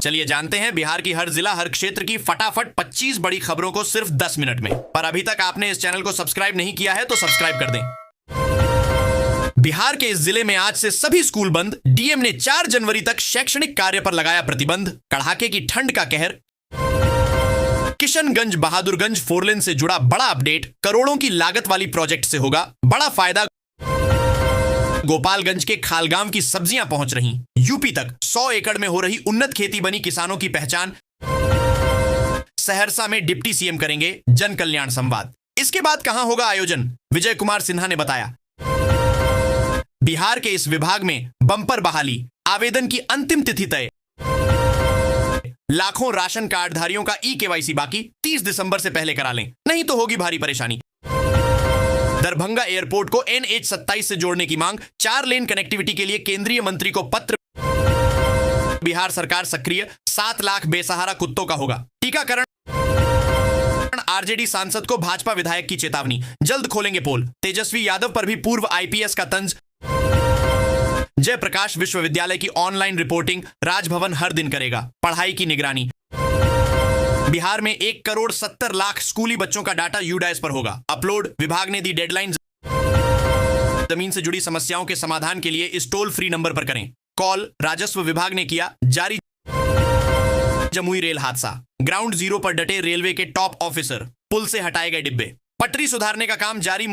चलिए जानते हैं बिहार की हर जिला हर क्षेत्र की फटाफट 25 बड़ी खबरों को सिर्फ 10 मिनट में। पर अभी तक आपने इस चैनल को सब्सक्राइब नहीं किया है तो सब्सक्राइब कर दें। बिहार के इस जिले में आज से सभी स्कूल बंद। डीएम ने 4 जनवरी तक शैक्षणिक कार्य पर लगाया प्रतिबंध। कड़ाके की ठंड का कहर। किशनगंज बहादुरगंज 4 लेन से जुड़ा बड़ा अपडेट। करोड़ों की लागत वाली प्रोजेक्ट से होगा बड़ा फायदा। गोपालगंज के खालगांव की सब्जियां पहुंच रही। यूपी तक 100 एकड़ में हो रही उन्नत खेती बनी किसानों की पहचान। सहरसा में डिप्टी सीएम करेंगे जन कल्याण संवाद। इसके बाद कहां होगा आयोजन, विजय कुमार सिन्हा ने बताया। बिहार के इस विभाग में बंपर बहाली। आवेदन की अंतिम तिथि तय। लाखों राशन कार्डधारियों का ई-केवाईसी बाकी। 30 दिसंबर से पहले करा लें, नहीं तो होगी भारी परेशानी। दरभंगा एयरपोर्ट को NH-27 से जोड़ने की मांग। 4 लेन कनेक्टिविटी के लिए केंद्रीय मंत्री को पत्र। बिहार सरकार सक्रिय। 7 लाख बेसहारा कुत्तों का होगा टीकाकरण। आरजेडी सांसद को भाजपा विधायक की चेतावनी, जल्द खोलेंगे पोल। तेजस्वी यादव पर भी पूर्व आईपीएस का तंज। जयप्रकाश विश्वविद्यालय की ऑनलाइन रिपोर्टिंग राजभवन हर दिन करेगा, पढ़ाई की निगरानी। बिहार में 1,70,00,000 स्कूली बच्चों का डाटा यूडाइस पर होगा अपलोड। विभाग ने दी डेडलाइन। जमीन से जुड़ी समस्याओं के समाधान के लिए इस टोल फ्री नंबर पर करें कॉल। राजस्व विभाग ने किया जारी। जमुई रेल हादसा। ग्राउंड जीरो पर डटे रेलवे के टॉप ऑफिसर। पुल से हटाए गए डिब्बे। पटरी सुधारने का काम जारी।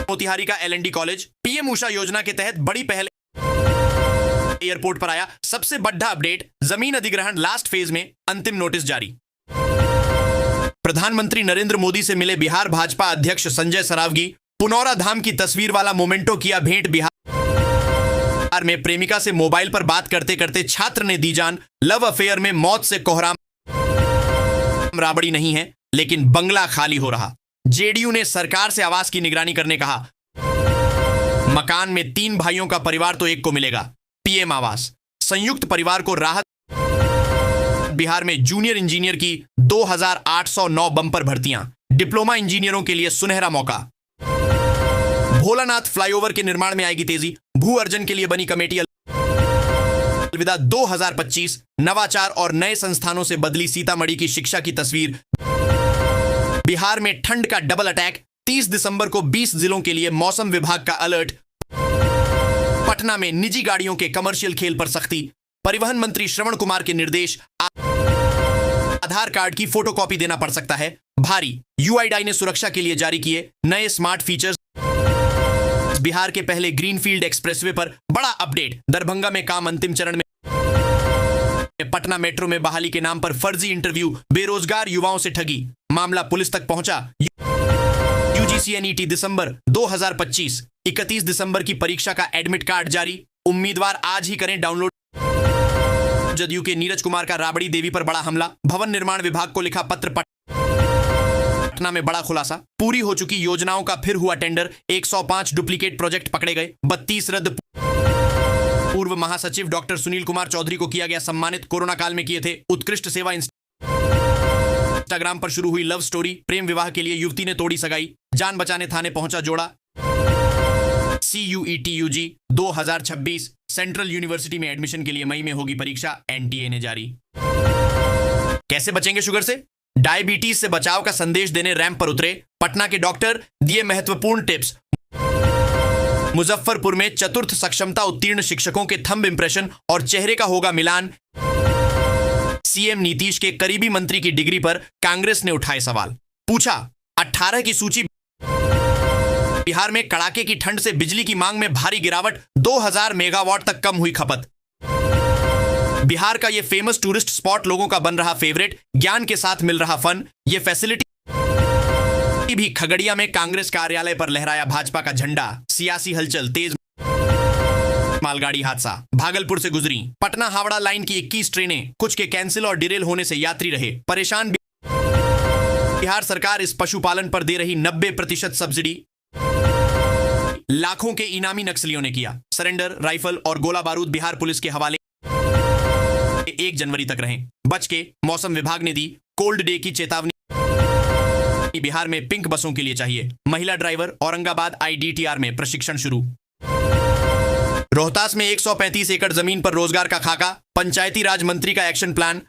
मोतिहारी का LND कॉलेज। पीएम उषा योजना के तहत बड़ी पहल। एयरपोर्ट पर आया सबसे बड़ा अपडेट। जमीन अधिग्रहण लास्ट फेज में, अंतिम नोटिस जारी। प्रधानमंत्री नरेंद्र मोदी से मिले बिहार भाजपा अध्यक्ष संजय सरावगी। पुनौरा धाम की तस्वीर वाला मोमेंटो किया भेंट। बिहार में प्रेमिका से मोबाइल पर बात करते करते छात्र ने दी जान। लव अफेयर में मौत से कोहराम। राबड़ी नहीं है लेकिन बंगला खाली हो रहा। जेडीयू ने सरकार से आवास की निगरानी करने कहा। मकान में 3 भाइयों का परिवार तो एक को मिलेगा पीएम आवास। संयुक्त परिवार को राहत। बिहार में जूनियर इंजीनियर की 2,809 बंपर भर्तियां। डिप्लोमा इंजीनियरों के लिए सुनहरा मौका। भोलानाथ फ्लाईओवर के निर्माण में आएगी तेजी। भू अर्जन के लिए बनी कमेटी। अलविदा 2025। नवाचार और नए संस्थानों से बदली सीतामढ़ी की शिक्षा की तस्वीर। बिहार में ठंड का डबल अटैक। 30 दिसंबर को 20 जिलों के लिए मौसम विभाग का अलर्ट। पटना में निजी गाड़ियों के कमर्शियल खेल पर सख्ती। परिवहन मंत्री श्रवण कुमार के निर्देश। आधार कार्ड की फोटोकॉपी देना पड़ सकता है भारी। UIDAI ने सुरक्षा के लिए जारी किए नए स्मार्ट फीचर्स। बिहार के पहले ग्रीनफील्ड एक्सप्रेसवे पर बड़ा अपडेट। दरभंगा में काम अंतिम चरण में। पटना मेट्रो में बहाली के नाम पर फर्जी इंटरव्यू। बेरोजगार युवाओं से ठगी। मामला पुलिस तक पहुंचा। UGC NET दिसंबर 2025। 31 दिसंबर की परीक्षा का एडमिट कार्ड जारी। उम्मीदवार आज ही करें डाउनलोड। जदयू के नीरज कुमार का राबड़ी देवी पर बड़ा हमला। भवन निर्माण विभाग को लिखा पत्र। पटना में बड़ा खुलासा। पूरी हो चुकी योजनाओं का फिर हुआ टेंडर। 105 डुप्लीकेट प्रोजेक्ट पकड़े गए। 32 रद्द। पूर्व महासचिव डॉक्टर सुनील कुमार चौधरी को किया गया सम्मानित। कोरोना काल में किए थे उत्कृष्ट सेवा। इंस्टाग्राम पर शुरू हुई लव स्टोरी। प्रेम विवाह के लिए युवती ने तोड़ी सगाई। जान बचाने थाने पहुंचा जोड़ा। CUET-UG 2026। सेंट्रल यूनिवर्सिटी में एडमिशन के लिए मई में होगी परीक्षा। NTA ने जारी। कैसे बचेंगे शुगर से? डायबिटीज से बचाव का संदेश देने रैंप पर उतरे पटना के डॉक्टर। दिए महत्वपूर्ण टिप्स। मुजफ्फरपुर में चतुर्थ सक्षमता उत्तीर्ण शिक्षकों के थंब इंप्रेशन और चेहरे का होगा मिलान। सीएम नीतीश के करीबी मंत्री की डिग्री पर कांग्रेस ने उठाए सवाल। पूछा 18 की सूची। बिहार में कड़ाके की ठंड से बिजली की मांग में भारी गिरावट। 2000 मेगावाट तक कम हुई खपत। बिहार का यह फेमस टूरिस्ट स्पॉट लोगों का बन रहा फेवरेट। ज्ञान के साथ मिल रहा फन। यह फैसिलिटी भी। खगड़िया में कांग्रेस कार्यालय पर लहराया भाजपा का झंडा। सियासी हलचल तेज। मालगाड़ी हादसा भागलपुर से गुजरी। पटना हावड़ा लाइन की 21 ट्रेनें। कुछ के कैंसिल और डिरेल होने से यात्री रहे परेशान। बिहार सरकार इस पशुपालन पर दे रही 90% सब्सिडी। लाखों के इनामी नक्सलियों ने किया सरेंडर। राइफल और गोला बारूद बिहार पुलिस के हवाले। 1 जनवरी तक रहें बच के। मौसम विभाग ने दी कोल्ड डे की चेतावनी। बिहार में पिंक बसों के लिए चाहिए महिला ड्राइवर। औरंगाबाद IDTR में प्रशिक्षण शुरू। रोहतास में 135 एकड़ जमीन पर रोजगार का खाका। पंचायती राज मंत्री का एक्शन प्लान।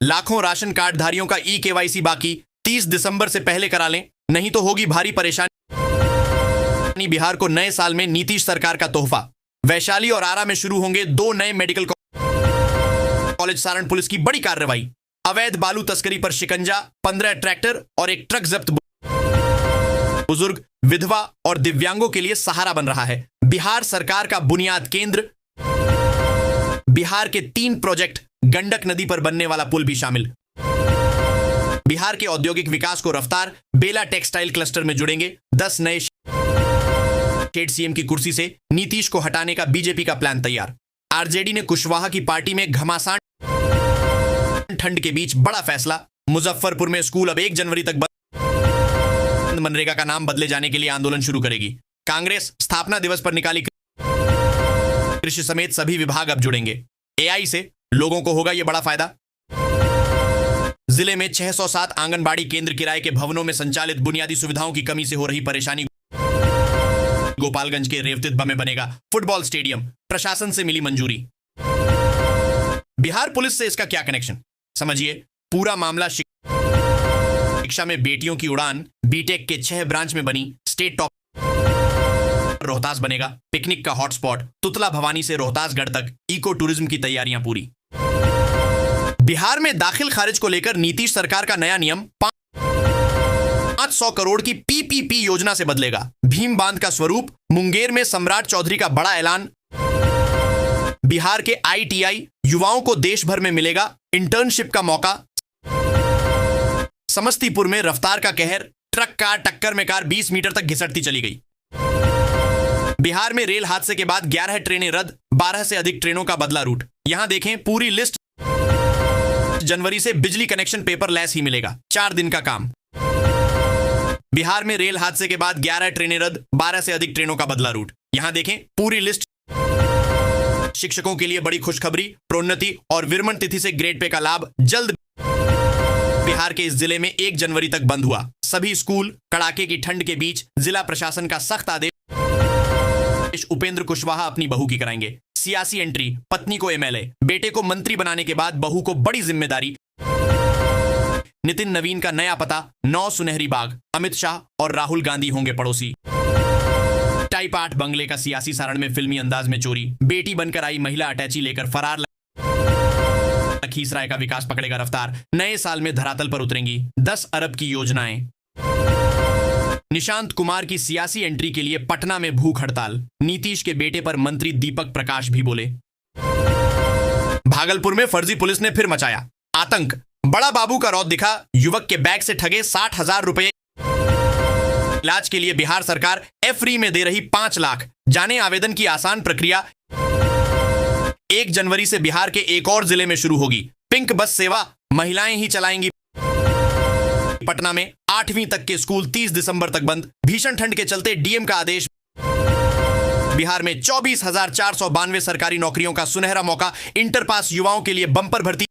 लाखों राशन कार्ड धारियों का ई-केवाईसी बाकी, 30 दिसंबर से पहले करा लें, नहीं तो होगी भारी परेशानी। बिहार को नए साल में नीतीश सरकार का तोहफा। वैशाली और आरा में शुरू होंगे 2 नए मेडिकल कॉलेज। सारण पुलिस की बड़ी कार्रवाई। अवैध बालू तस्करी पर शिकंजा, 15 ट्रैक्टर और एक ट्रक जब्त। बुजुर्ग, विधवा और दिव्यांगों के लिए सहारा बन रहा है बिहार सरकार का बुनियाद केंद्र। बिहार के 3 प्रोजेक्ट, गंडक नदी पर बनने वाला पुल भी शामिल। बिहार के औद्योगिक विकास को रफ्तार, बेला टेक्सटाइल क्लस्टर में जुड़ेंगे 10 नए स्टेट। सीएम की कुर्सी से नीतीश को हटाने का बीजेपी का प्लान तैयार। आरजेडी ने कुशवाहा की पार्टी में घमासान ठंड के बीच बड़ा फैसला। मुजफ्फरपुर में स्कूल अब 1 जनवरी तक बंद। मनरेगा का नाम बदले जाने के लिए आंदोलन शुरू करेगी। कांग्रेस स्थापना दिवस पर निकाली। कृषि समेत सभी विभाग अब जुड़ेंगे एआई से, लोगों को होगा यह बड़ा फायदा। जिले में 607 आंगनबाड़ी केंद्र किराए के भवनों में संचालित, बुनियादी सुविधाओं की कमी से हो रही परेशानी। गोपालगंज के रेवतितबा में बनेगा फुटबॉल स्टेडियम, प्रशासन से मिली मंजूरी। बिहार पुलिस से इसका क्या कनेक्शन, समझिए पूरा मामला। शिक्षा में बेटियों की उड़ान, बीटेक के 6 ब्रांच में बनी स्टेट टॉप। रोहतास बनेगा पिकनिक का हॉटस्पॉट। तुतला भवानी से रोहतासगढ़ तक इको टूरिज्म की तैयारियां पूरी। बिहार में दाखिल खारिज को लेकर नीतीश सरकार का नया नियम 500 करोड़ की पीपीपी योजना से बदलेगा भीम बांध का स्वरूप। मुंगेर में सम्राट चौधरी का बड़ा ऐलान। बिहार के आईटीआई युवाओं को देश भर में मिलेगा इंटर्नशिप का मौका। समस्तीपुर में रफ्तार का कहर, ट्रक कार टक्कर में कार 20 मीटर तक घिसटती चली गई। बिहार में रेल हादसे के बाद 11 ट्रेनें रद्द, 12 से अधिक ट्रेनों का बदला रूट। यहां देखें पूरी लिस्ट। जनवरी से बिजली कनेक्शन पेपरलेस ही मिलेगा, 4 दिन का काम। बिहार में रेल हादसे के बाद 11 ट्रेनें रद्द, 12 से अधिक ट्रेनों का बदला रूट। यहां देखें पूरी लिस्ट। शिक्षकों के लिए बड़ी खुशखबरी, प्रोन्नति और विरमण तिथि से ग्रेड पे का लाभ जल्द। बिहार के इस जिले में 1 जनवरी तक बंद हुआ सभी स्कूल। कड़ाके की ठंड के बीच जिला प्रशासन का सख्त आदेश। उपेंद्र कुशवाहा अपनी बहू की कराएंगे सियासी एंट्री। पत्नी को एमएलए, बेटे को मंत्री बनाने के बाद बहू को बड़ी जिम्मेदारी। नितिन नवीन का नया पता 9 सुनहरी बाग। अमित शाह और राहुल गांधी होंगे पड़ोसी। टाइप 8 बंगले का सियासी सारण में फिल्मी अंदाज में चोरी। बेटी बनकर आई महिला अटैची लेकर फरार। लखीसराय का विकास पकड़ेगा रफ्तार। नए साल में धरातल पर उतरेंगी 10 अरब की योजनाएं। निशांत कुमार की सियासी एंट्री के लिए पटना में भूख हड़ताल। नीतीश के बेटे पर मंत्री दीपक प्रकाश भी बोले। भागलपुर में फर्जी पुलिस ने फिर मचाया आतंक। बड़ा बाबू का रौद दिखा, युवक के बैग से ठगे 60,000 रुपए। इलाज के लिए बिहार सरकार फ्री में दे रही 5 लाख। जाने आवेदन की आसान प्रक्रिया। 1 जनवरी से बिहार के एक और जिले में शुरू होगी पिंक बस सेवा, महिलाएं ही चलाएंगी। पटना में 8वीं तक के स्कूल 30 दिसंबर तक बंद। भीषण ठंड के चलते डीएम का आदेश। बिहार में 24,492 सरकारी नौकरियों का सुनहरा मौका। इंटर पास युवाओं के लिए बंपर भर्ती।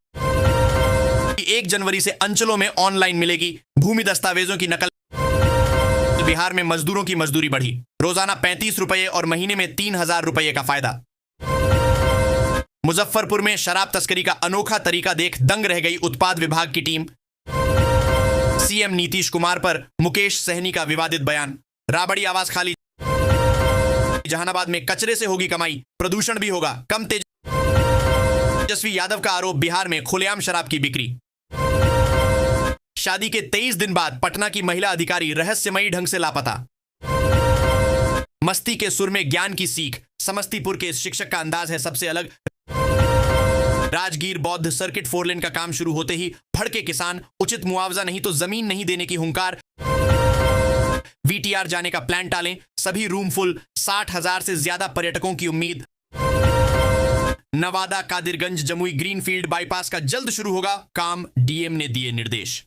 1 जनवरी से अंचलों में ऑनलाइन मिलेगी भूमि दस्तावेजों की नकल। बिहार में मजदूरों की मजदूरी बढ़ी, रोजाना 35 रुपए और महीने में 3,000 रुपए का फायदा। मुजफ्फरपुर में शराब तस्करी का अनोखा तरीका देख दंग रह गई उत्पाद विभाग की टीम। सीएम नीतीश कुमार पर मुकेश सहनी का विवादित बयान। राबड़ी आवाज खाली। जहानाबाद में कचरे से होगी कमाई, प्रदूषण भी होगा कम। तेजस्वी यादव का आरोप, बिहार में खुलेआम शराब की बिक्री। शादी के 23 दिन बाद पटना की महिला अधिकारी रहस्यमयी ढंग से लापता। मस्ती के सुर में ज्ञान की सीख। समस्तीपुर के इस शिक्षक का अंदाज है सबसे अलग। राजगीर बौद्ध सर्किट 4 लेन का काम शुरू होते ही भड़के किसान। उचित मुआवजा नहीं तो जमीन नहीं देने की हुंकार। वीटीआर जाने का प्लान टालें, सभी रूम फुल। 60,000 से ज्यादा पर्यटकों की उम्मीद। नवादा कादिरगंज जमुई ग्रीनफील्ड बाईपास का जल्द शुरू होगा काम, डीएम ने दिए निर्देश।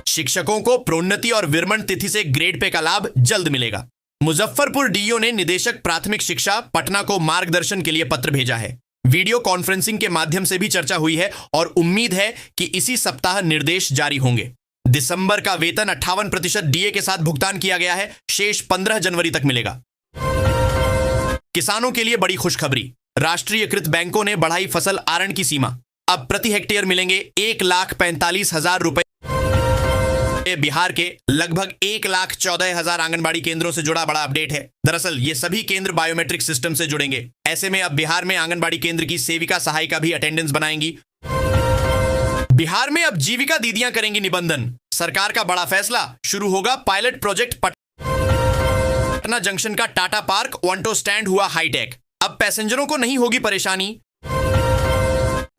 शिक्षकों को प्रोन्नति और विरमण तिथि से ग्रेड पे का लाभ जल्द मिलेगा। मुजफ्फरपुर डीओ ने निदेशक प्राथमिक शिक्षा पटना को मार्गदर्शन के लिए पत्र भेजा है। वीडियो कॉन्फ्रेंसिंग के माध्यम से भी चर्चा हुई है और उम्मीद है कि इसी सप्ताह निर्देश जारी होंगे। दिसंबर का वेतन 58% डीए के साथ भुगतान किया गया है, शेष 15 जनवरी तक मिलेगा। किसानों के लिए बड़ी खुशखबरी, राष्ट्रीयकृत बैंकों ने बढ़ाई फसल आरण की सीमा, अब प्रति हेक्टेयर मिलेंगे 1,45,000 रुपए। बिहार के लगभग 1,14,000 आंगनबाड़ी केंद्रों से जुड़ा बड़ा अपडेट है। दरअसल ये सभी केंद्र बायोमेट्रिक सिस्टम से जुड़ेंगे। ऐसे में अब बिहार में आंगनबाड़ी केंद्र की सेविका सहायिका भी अटेंडेंस बनाएंगी। बिहार में अब जीविका दीदियां करेंगी निबंधन, सरकार का बड़ा फैसला, शुरू होगा पायलट प्रोजेक्ट। पटना जंक्शन का टाटा पार्क ऑन्टो स्टैंड हुआ हाईटेक, अब पैसेंजरों को नहीं होगी परेशानी।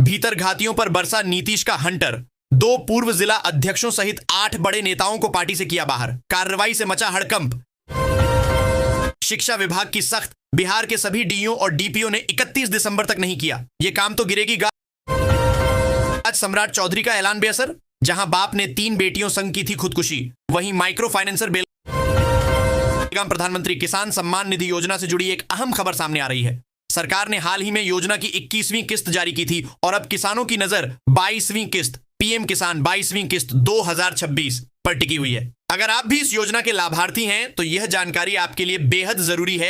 भीतर घातियों पर बरसा नीतीश का हंटर, 2 पूर्व जिला अध्यक्षों सहित 8 बड़े नेताओं को पार्टी से किया बाहर, कार्रवाई से मचा हड़कंप। शिक्षा विभाग की सख्त, बिहार के सभी डीओ और डीपीओ ने 31 दिसंबर तक नहीं किया, यह काम तो गिरेगी आज सम्राट चौधरी का ऐलान बेअसर, जहां बाप ने 3 बेटियों संग की थी खुदकुशी, वहीं माइक्रो फाइनेंसर प्रधानमंत्री किसान सम्मान निधि योजना से जुड़ी एक अहम खबर सामने आ रही है। सरकार ने हाल ही में योजना की 21वीं किस्त जारी की थी और अब किसानों की नजर 22वीं किस्त पीएम किसान 22वीं किस्त 2026 पर टिकी हुई है। अगर आप भी इस योजना के लाभार्थी हैं तो यह जानकारी आपके लिए बेहद जरूरी है।